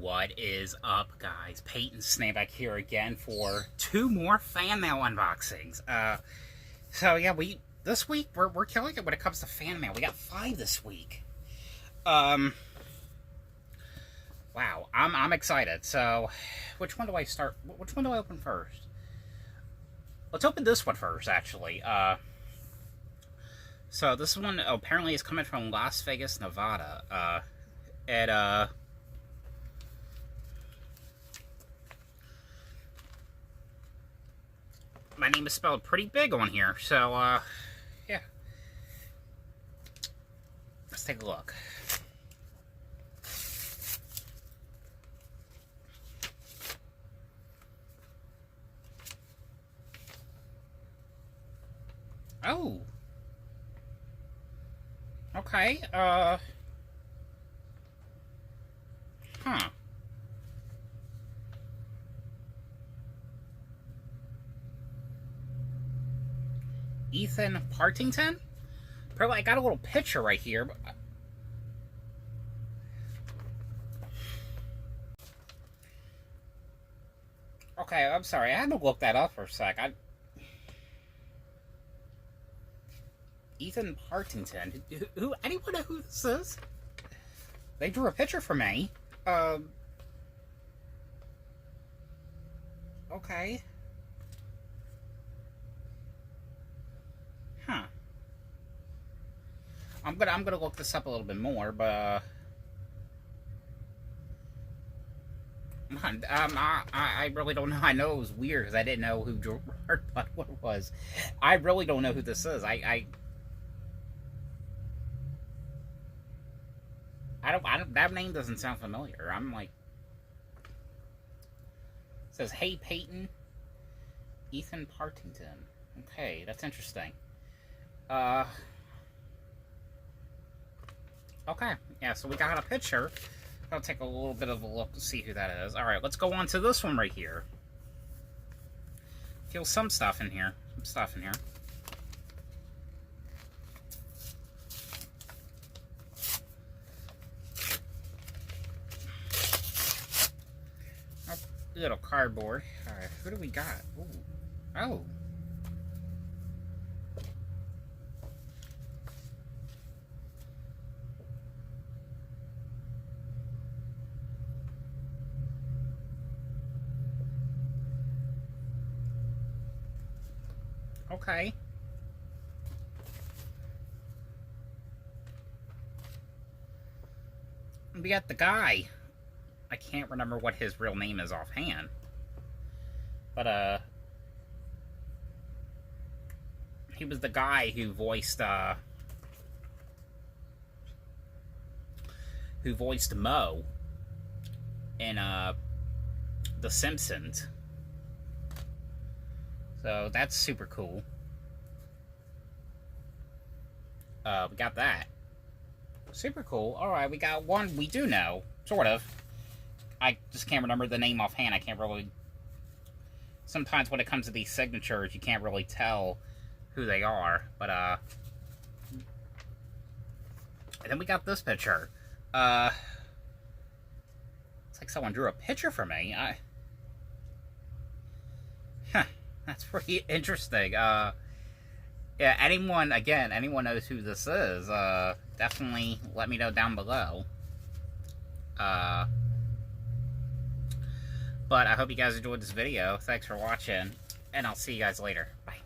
What is up, guys? Peyton Snakeback here again for two more fan mail unboxings. So yeah, this week we're killing it when it comes to fan mail. We got 5 this week. Wow, I'm excited. So, which one do I start? Which one do I open first? Let's open this one first, actually. So this one apparently is coming from Las Vegas, Nevada. My name is spelled pretty big on here, so, yeah. Let's take a look. Oh. Okay, huh. Ethan Partington? Probably, I got a little picture right here. But okay, I'm sorry. I had to look that up for a sec. Ethan Partington. Who? Anyone know who this is? They drew a picture for me. Okay. Huh. I'm gonna look this up a little bit more, but I really don't know. I know it was weird because I didn't know who drew what it was. I really don't know who this is. I don't. That name doesn't sound familiar. I'm like, it says, "Hey Peyton, Ethan Partington." Okay, that's interesting. Okay, yeah, so we got a picture. I'll take a little bit of a look to see who that is. Alright, let's go on to this one right here. Feel some stuff in here. Oh, little cardboard. Alright, who do we got? Ooh. Oh. Okay. We got the guy. I can't remember what his real name is offhand. But, he was the guy who voiced Mo in, The Simpsons. So that's super cool. We got that. Super cool. Alright, we got one we do know. Sort of. I just can't remember the name offhand. I can't really... Sometimes when it comes to these signatures, you can't really tell who they are. But, and then we got this picture. It's like someone drew a picture for me. Huh. That's pretty interesting. Yeah, anyone knows who this is, definitely let me know down below. But I hope you guys enjoyed this video. Thanks for watching, and I'll see you guys later. Bye.